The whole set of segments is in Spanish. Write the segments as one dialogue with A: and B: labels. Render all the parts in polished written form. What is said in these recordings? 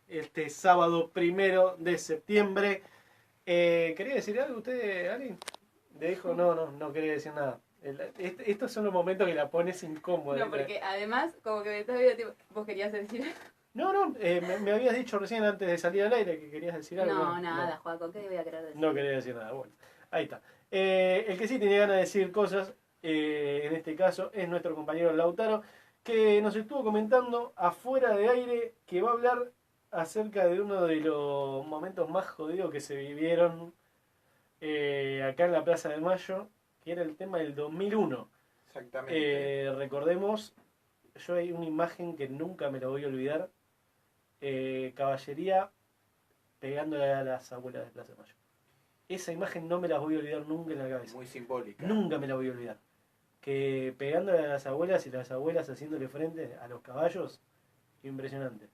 A: este sábado 1 de septiembre. ¿Quería decir algo usted, Ali? Le dijo, no quería decir nada. Estos son los momentos que la pones incómoda.
B: No, porque además, como que me estás viendo, tipo, vos querías decir.
A: No, me habías dicho recién antes de salir al aire que querías decir algo.
B: No, nada, Joaco, ¿qué voy a querer decir?
A: No quería decir nada, bueno, ahí está. El que sí tenía ganas de decir cosas, en este caso, es nuestro compañero Lautaro, que nos estuvo comentando afuera de aire que va a hablar acerca de uno de los momentos más jodidos que se vivieron acá en la Plaza de Mayo, que era el tema del 2001.
C: Exactamente.
A: Recordemos, yo hay una imagen que nunca me la voy a olvidar, caballería pegándole a las abuelas de Plaza de Mayo. Esa imagen no me la voy a olvidar nunca en la cabeza.
C: Muy simbólica.
A: Nunca me la voy a olvidar. Que pegándole a las abuelas y las abuelas haciéndole frente a los caballos, impresionante.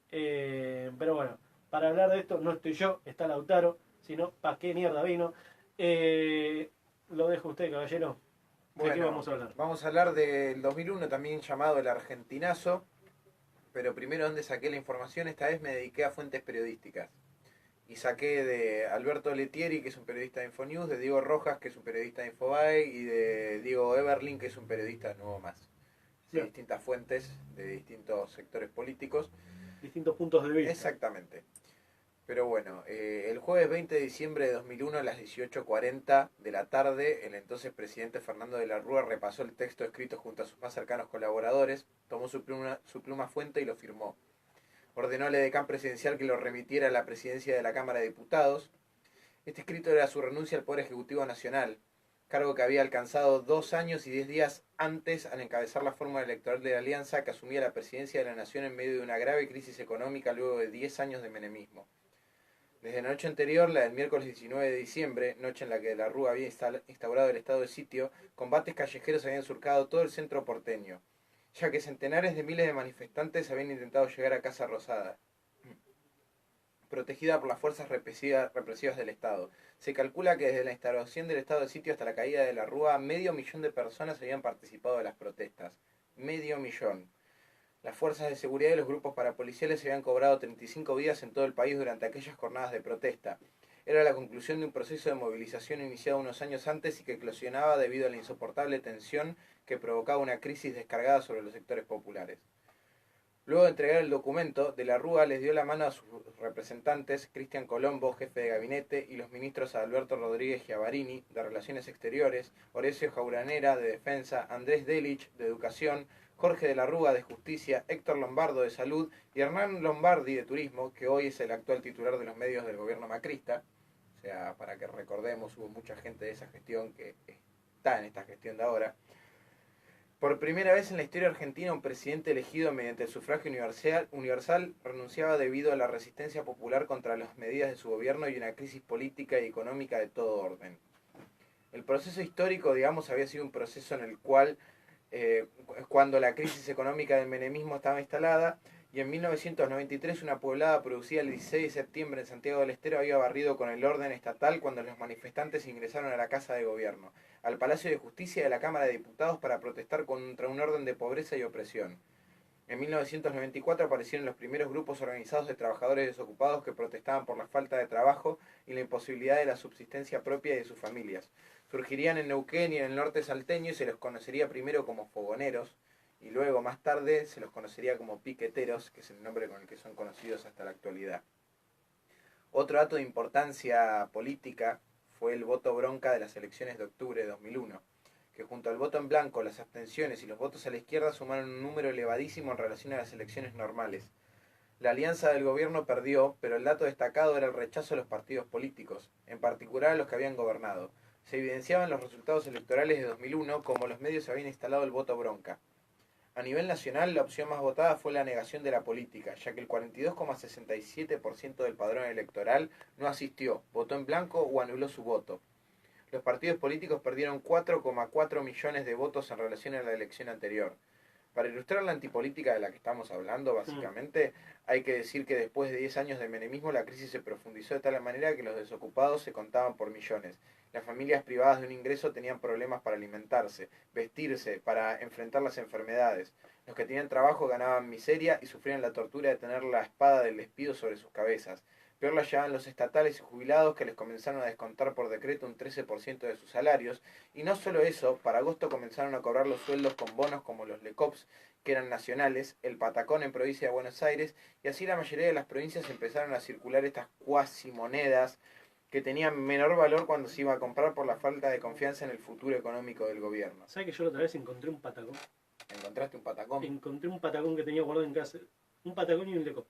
A: Pero bueno, para hablar de esto no estoy yo, está Lautaro, sino ¿para qué mierda vino? Lo dejo a usted, caballero. ¿De qué
C: Bueno,
A: vamos a hablar?
C: vamos a hablar del 2001, también llamado el Argentinazo, pero primero donde saqué la información, esta vez me dediqué a fuentes periodísticas. Y saqué de Alberto Letieri, que es un periodista de Infonews, de Diego Rojas, que es un periodista de Infobae, y de Diego Eberlin, que es un periodista de Nuevo Más. Sí,
A: Bien.
C: distintas fuentes de distintos sectores políticos.
A: Distintos puntos de vista.
C: Exactamente. Pero bueno, el jueves 20 de diciembre de 2001 a las 18:40 de la tarde, el entonces presidente Fernando de la Rúa repasó el texto escrito junto a sus más cercanos colaboradores, tomó su pluma fuente y lo firmó. Ordenó al edecán presidencial que lo remitiera a la presidencia de la Cámara de Diputados. Este escrito era su renuncia al Poder Ejecutivo Nacional, cargo que había alcanzado 2 años y 10 días antes al encabezar la fórmula electoral de la Alianza, que asumía la presidencia de la Nación en medio de una grave crisis económica luego de 10 años de menemismo. Desde la noche anterior, la del miércoles 19 de diciembre, noche en la que de la Rúa había instaurado el estado de sitio, combates callejeros habían surcado todo el centro porteño, ya que centenares de miles de manifestantes habían intentado llegar a Casa Rosada, protegida por las fuerzas represivas del Estado. Se calcula que desde la instauración del estado de sitio hasta la caída de la Rúa, 500.000 de personas habían participado de las protestas. 500.000. Las fuerzas de seguridad y los grupos parapoliciales se habían cobrado 35 vidas en todo el país durante aquellas jornadas de protesta. Era la conclusión de un proceso de movilización iniciado unos años antes y que eclosionaba debido a la insoportable tensión que provocaba una crisis descargada sobre los sectores populares. Luego de entregar el documento, de la Rúa les dio la mano a sus representantes, Cristian Colombo, jefe de gabinete, y los ministros Alberto Rodríguez Giavarini, de Relaciones Exteriores, Horacio Jauranera, de Defensa, Andrés Delich, de Educación, Jorge de la Rúa, de Justicia, Héctor Lombardo, de Salud, y Hernán Lombardi, de Turismo, que hoy es el actual titular de los medios del gobierno macrista. O sea, para que recordemos, hubo mucha gente de esa gestión que está en esta gestión de ahora. Por primera vez en la historia argentina, un presidente elegido mediante el sufragio universal renunciaba debido a la resistencia popular contra las medidas de su gobierno y una crisis política y económica de todo orden. El proceso histórico, digamos, había sido un proceso en el cual, cuando la crisis económica del menemismo estaba instalada, y en 1993 una poblada producida el 16 de septiembre en Santiago del Estero había barrido con el orden estatal cuando los manifestantes ingresaron a la Casa de Gobierno, al Palacio de Justicia y a la Cámara de Diputados para protestar contra un orden de pobreza y opresión. En 1994 aparecieron los primeros grupos organizados de trabajadores desocupados que protestaban por la falta de trabajo y la imposibilidad de la subsistencia propia y de sus familias. Surgirían en Neuquén y en el norte salteño y se los conocería primero como fogoneros, y luego más tarde se los conocería como piqueteros, que es el nombre con el que son conocidos hasta la actualidad. Otro dato de importancia política fue el voto bronca de las elecciones de octubre de 2001, que junto al voto en blanco, las abstenciones y los votos a la izquierda sumaron un número elevadísimo en relación a las elecciones normales. La alianza del gobierno perdió, pero el dato destacado era el rechazo a los partidos políticos, en particular a los que habían gobernado. Se evidenciaban los resultados electorales de 2001 como los medios habían instalado el voto bronca. A nivel nacional, la opción más votada fue la negación de la política, ya que el 42,67% del padrón electoral no asistió, votó en blanco o anuló su voto. Los partidos políticos perdieron 4,4 millones de votos en relación a la elección anterior. Para ilustrar la antipolítica de la que estamos hablando, básicamente, hay que decir que después de 10 años de menemismo, la crisis se profundizó de tal manera que los desocupados se contaban por millones. Las familias privadas de un ingreso tenían problemas para alimentarse, vestirse, para enfrentar las enfermedades. Los que tenían trabajo ganaban miseria y sufrían la tortura de tener la espada del despido sobre sus cabezas. Peor la llevaban los estatales y jubilados, que les comenzaron a descontar por decreto un 13% de sus salarios. Y no solo eso, para agosto comenzaron a cobrar los sueldos con bonos como los LECOPS, que eran nacionales, el patacón en provincia de Buenos Aires, y así la mayoría de las provincias empezaron a circular estas cuasimonedas que tenían menor valor cuando se iba a comprar por la falta de confianza en el futuro económico del gobierno.
A: ¿Sabes que yo la otra vez encontré un patacón?
C: ¿Encontraste un patacón?
A: Encontré un patacón que tenía guardado en casa. Un patacón y un leco.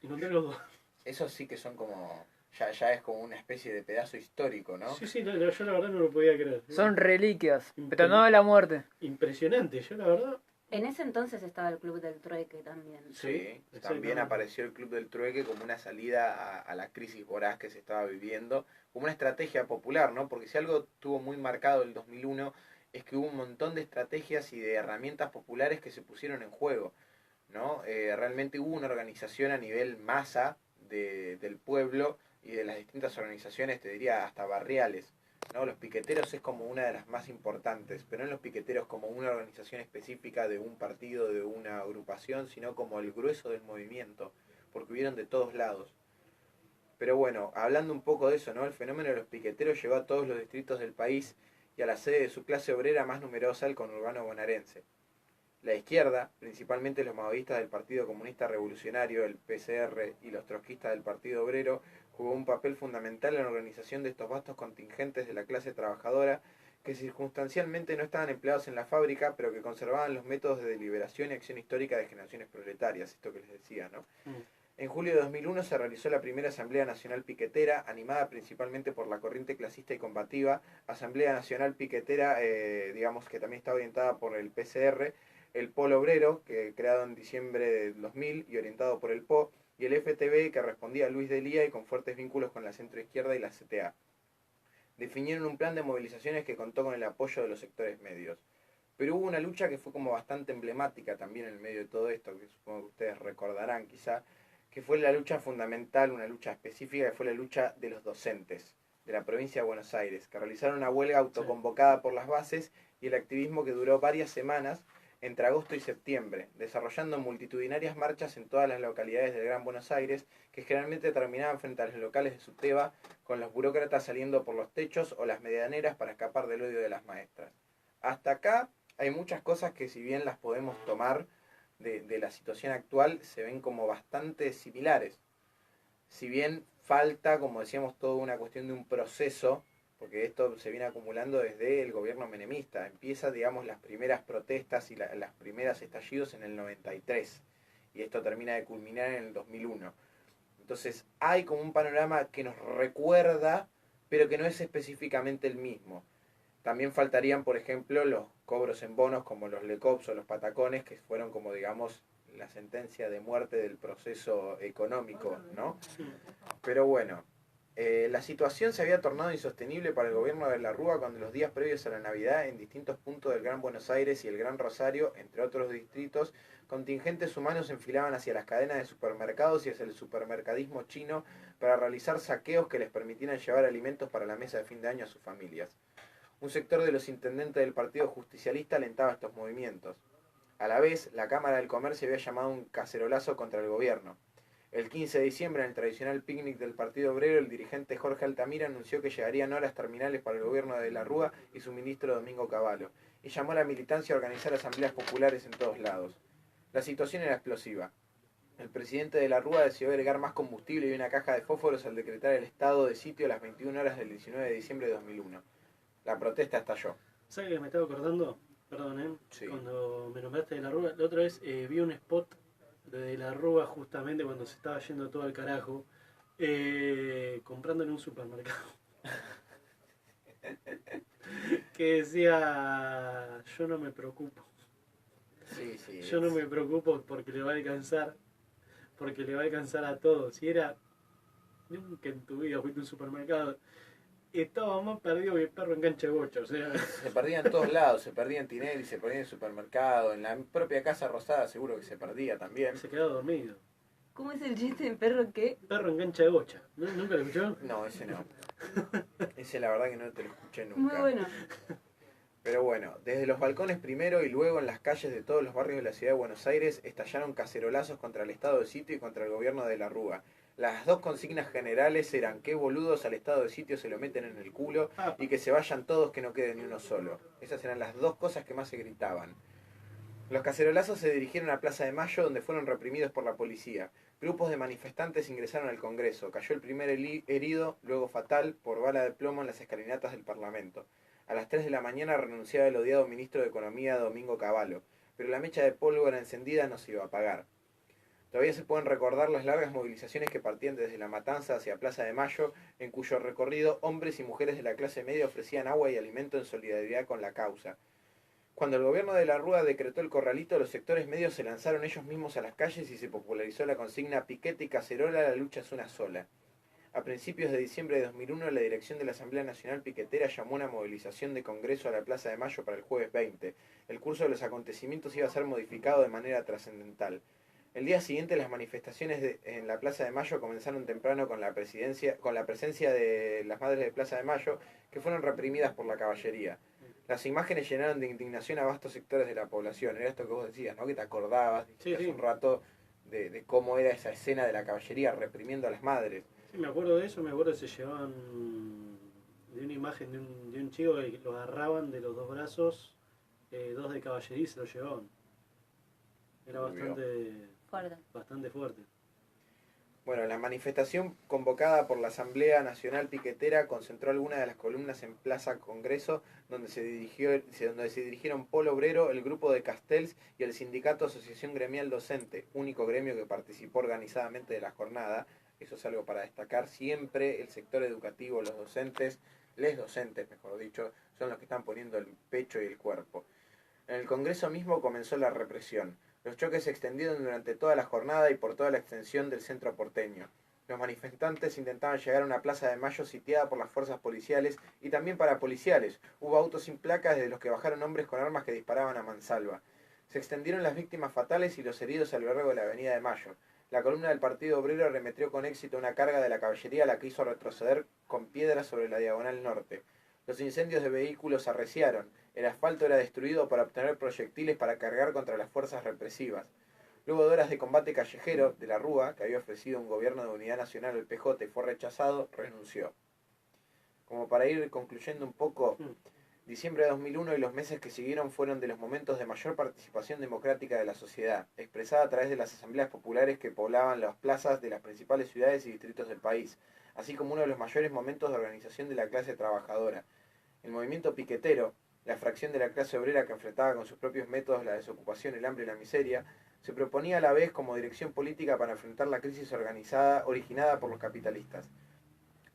A: Encontré los dos.
C: Esos sí que son como... Ya es como una especie de pedazo histórico, ¿no?
A: Sí, yo la verdad no lo podía creer.
D: Son reliquias, pero no de la muerte.
A: Impresionante, yo la verdad.
B: En ese entonces estaba el Club del Trueque también.
C: Sí, también apareció el Club del Trueque como una salida a la crisis voraz que se estaba viviendo, como una estrategia popular, ¿no? Porque si algo tuvo muy marcado el 2001 es que hubo un montón de estrategias y de herramientas populares que se pusieron en juego, ¿no? Realmente hubo una organización a nivel masa del pueblo y de las distintas organizaciones, te diría hasta barriales, ¿no? Los piqueteros es como una de las más importantes, pero no los piqueteros como una organización específica de un partido, de una agrupación, sino como el grueso del movimiento, porque hubieron de todos lados. Pero bueno, hablando un poco de eso, ¿no? El fenómeno de los piqueteros llegó a todos los distritos del país y a la sede de su clase obrera más numerosa, el conurbano bonaerense. La izquierda, principalmente los maoístas del Partido Comunista Revolucionario, el PCR, y los trotskistas del Partido Obrero, jugó un papel fundamental en la organización de estos vastos contingentes de la clase trabajadora que circunstancialmente no estaban empleados en la fábrica, pero que conservaban los métodos de deliberación y acción histórica de generaciones proletarias, esto que les decía, ¿no? En julio de 2001 se realizó la primera Asamblea Nacional Piquetera, animada principalmente por la corriente clasista y combativa, Asamblea Nacional Piquetera, digamos que también está orientada por el PCR, el Polo Obrero, que creado en diciembre de 2000 y orientado por el PO, y el FTB, que respondía a Luis Delía y con fuertes vínculos con la centroizquierda y la CTA. Definieron un plan de movilizaciones que contó con el apoyo de los sectores medios. Pero hubo una lucha que fue como bastante emblemática también en el medio de todo esto, que supongo que ustedes recordarán quizá, que fue la lucha fundamental, una lucha específica, que fue la lucha de los docentes de la provincia de Buenos Aires, que realizaron una huelga autoconvocada por las bases y el activismo que duró varias semanas entre agosto y septiembre, desarrollando multitudinarias marchas en todas las localidades del Gran Buenos Aires, que generalmente terminaban frente a los locales de Suteba, con los burócratas saliendo por los techos o las medianeras para escapar del odio de las maestras. Hasta acá hay muchas cosas que, si bien las podemos tomar de la situación actual, se ven como bastante similares. Si bien falta, como decíamos, toda una cuestión de un proceso, porque esto se viene acumulando desde el gobierno menemista. Empieza, digamos, las primeras protestas y las primeras estallidos en el 93, y esto termina de culminar en el 2001. Entonces hay como un panorama que nos recuerda, pero que no es específicamente el mismo. También faltarían, por ejemplo, los cobros en bonos como los LECOPS o los patacones, que fueron como, digamos, la sentencia de muerte del proceso económico, ¿no? Pero bueno, la situación se había tornado insostenible para el gobierno de la Rúa cuando los días previos a la Navidad, en distintos puntos del Gran Buenos Aires y el Gran Rosario, entre otros distritos, contingentes humanos se enfilaban hacia las cadenas de supermercados y hacia el supermercadismo chino para realizar saqueos que les permitieran llevar alimentos para la mesa de fin de año a sus familias. Un sector de los intendentes del Partido Justicialista alentaba estos movimientos. A la vez, la Cámara del Comercio había llamado un cacerolazo contra el gobierno. El 15 de diciembre, en el tradicional picnic del Partido Obrero, el dirigente Jorge Altamira anunció que llegarían horas terminales para el gobierno de la Rúa y su ministro Domingo Cavallo, y llamó a la militancia a organizar asambleas populares en todos lados. La situación era explosiva. El presidente de la Rúa decidió agregar más combustible y una caja de fósforos al decretar el estado de sitio a las 21 horas del 19 de diciembre de 2001. La protesta estalló.
A: ¿Sabes que me estaba acordando? Perdón,
C: Sí.
A: Cuando me nombraste de la Rúa, la otra vez vi un spot de la Rúa justamente cuando se estaba yendo todo al carajo, comprando en un supermercado. Que decía, yo no me preocupo.
C: Sí,
A: Yo no me preocupo porque le va a alcanzar a todos. Si era, nunca en tu vida fuiste a un supermercado estaba más perdido que el perro en cancha de bocha, o sea.
C: Se perdía en todos lados, se perdía en Tinelli, se perdía en el supermercado, en la propia Casa Rosada seguro que se perdía también.
A: Se quedaba dormido.
B: ¿Cómo es el chiste del perro que?
A: Perro en cancha de bocha. ¿Nunca lo escuchó?
C: No, ese no. Ese la verdad que no te lo escuché
B: Muy
C: nunca.
B: bueno.
C: Pero bueno, desde los balcones primero y luego en las calles de todos los barrios de la ciudad de Buenos Aires estallaron cacerolazos contra el estado de sitio y contra el gobierno de la Rúa. Las dos consignas generales eran qué boludos al estado de sitio se lo meten en el culo y que se vayan todos, que no quede ni uno solo. Esas eran las dos cosas que más se gritaban. Los cacerolazos se dirigieron a Plaza de Mayo, donde fueron reprimidos por la policía. Grupos de manifestantes ingresaron al Congreso. Cayó el primer herido, luego fatal, por bala de plomo en las escalinatas del Parlamento. A las 3 de la mañana renunciaba el odiado ministro de Economía, Domingo Cavallo, pero la mecha de pólvora encendida no se iba a apagar. Todavía se pueden recordar las largas movilizaciones que partían desde La Matanza hacia Plaza de Mayo, en cuyo recorrido hombres y mujeres de la clase media ofrecían agua y alimento en solidaridad con la causa. Cuando el gobierno de la Rúa decretó el corralito, los sectores medios se lanzaron ellos mismos a las calles y se popularizó la consigna piquete y cacerola, la lucha es una sola. A principios de diciembre de 2001, la dirección de la Asamblea Nacional Piquetera llamó una movilización de Congreso a la Plaza de Mayo para el jueves 20. El curso de los acontecimientos iba a ser modificado de manera trascendental. El día siguiente las manifestaciones en la Plaza de Mayo comenzaron temprano con la presencia de las Madres de Plaza de Mayo, que fueron reprimidas por la caballería. Las imágenes llenaron de indignación a vastos sectores de la población. Era esto que vos decías, ¿no? Que te acordabas hace un rato de cómo era esa escena de la caballería reprimiendo a las madres.
A: Sí, me acuerdo de eso, me acuerdo que se llevaban de una imagen de un chico que lo agarraban de los dos brazos, dos de caballería y se lo llevaban. Era bastante fuerte.
C: Bueno, la manifestación convocada por la Asamblea Nacional Piquetera concentró algunas de las columnas en Plaza Congreso, donde se dirigieron Polo Obrero, el grupo de Castells y el sindicato Asociación Gremial Docente, único gremio que participó organizadamente de la jornada. Eso es algo para destacar. Siempre el sector educativo, los docentes, les docentes, mejor dicho, son los que están poniendo el pecho y el cuerpo. En el Congreso mismo comenzó la represión. Los choques se extendieron durante toda la jornada y por toda la extensión del centro porteño. Los manifestantes intentaban llegar a una Plaza de Mayo sitiada por las fuerzas policiales y también parapoliciales. Hubo autos sin placas de los que bajaron hombres con armas que disparaban a mansalva. Se extendieron las víctimas fatales y los heridos a lo largo de la Avenida de Mayo. La columna del Partido Obrero arremetió con éxito una carga de la caballería, la que hizo retroceder con piedras sobre la diagonal norte. Los incendios de vehículos arreciaron. El asfalto era destruido para obtener proyectiles para cargar contra las fuerzas represivas. Luego de horas de combate callejero de la Rúa, que había ofrecido un gobierno de unidad nacional al PJ y fue rechazado, renunció. Como para ir concluyendo un poco, diciembre de 2001 y los meses que siguieron fueron de los momentos de mayor participación democrática de la sociedad, expresada a través de las asambleas populares que poblaban las plazas de las principales ciudades y distritos del país, así como uno de los mayores momentos de organización de la clase trabajadora. El movimiento piquetero, la fracción de la clase obrera que enfrentaba con sus propios métodos la desocupación, el hambre y la miseria, se proponía a la vez como dirección política para enfrentar la crisis originada por los capitalistas.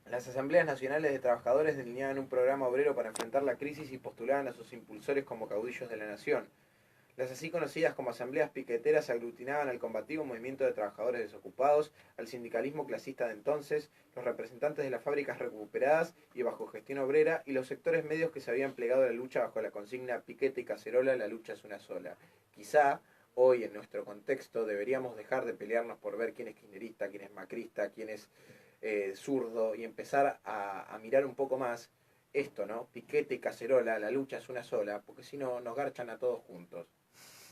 C: Las asambleas nacionales de trabajadores delineaban un programa obrero para enfrentar la crisis y postulaban a sus impulsores como caudillos de la nación. Las así conocidas como asambleas piqueteras aglutinaban al combativo movimiento de trabajadores desocupados, al sindicalismo clasista de entonces, los representantes de las fábricas recuperadas y bajo gestión obrera y los sectores medios que se habían plegado a la lucha bajo la consigna piquete y cacerola, la lucha es una sola. Quizá hoy en nuestro contexto deberíamos dejar de pelearnos por ver quién es kirchnerista, quién es macrista, quién es zurdo y empezar a mirar un poco más esto, ¿no? Piquete y cacerola, la lucha es una sola, porque si no nos garchan a todos juntos.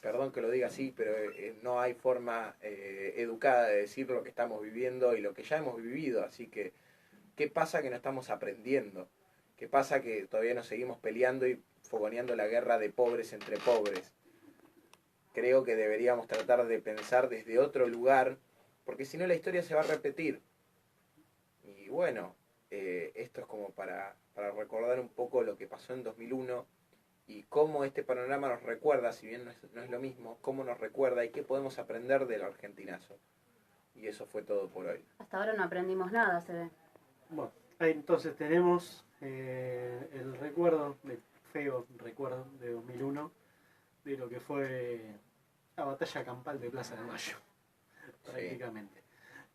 C: Perdón que lo diga así, pero no hay forma educada de decir lo que estamos viviendo y lo que ya hemos vivido. Así que, ¿qué pasa que no estamos aprendiendo? ¿Qué pasa que todavía nos seguimos peleando y fogoneando la guerra de pobres entre pobres? Creo que deberíamos tratar de pensar desde otro lugar, porque si no la historia se va a repetir. Y bueno, esto es como para recordar un poco lo que pasó en 2001, y cómo este panorama nos recuerda, si bien no es lo mismo, cómo nos recuerda y qué podemos aprender del argentinazo. Y eso fue todo por hoy.
B: Hasta ahora no aprendimos nada, se ve.
A: Bueno, ahí entonces tenemos el recuerdo, el feo recuerdo de 2001, de lo que fue la batalla campal de Plaza de Mayo, prácticamente.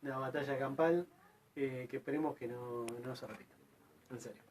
A: Una batalla campal que esperemos que no se repita, en serio.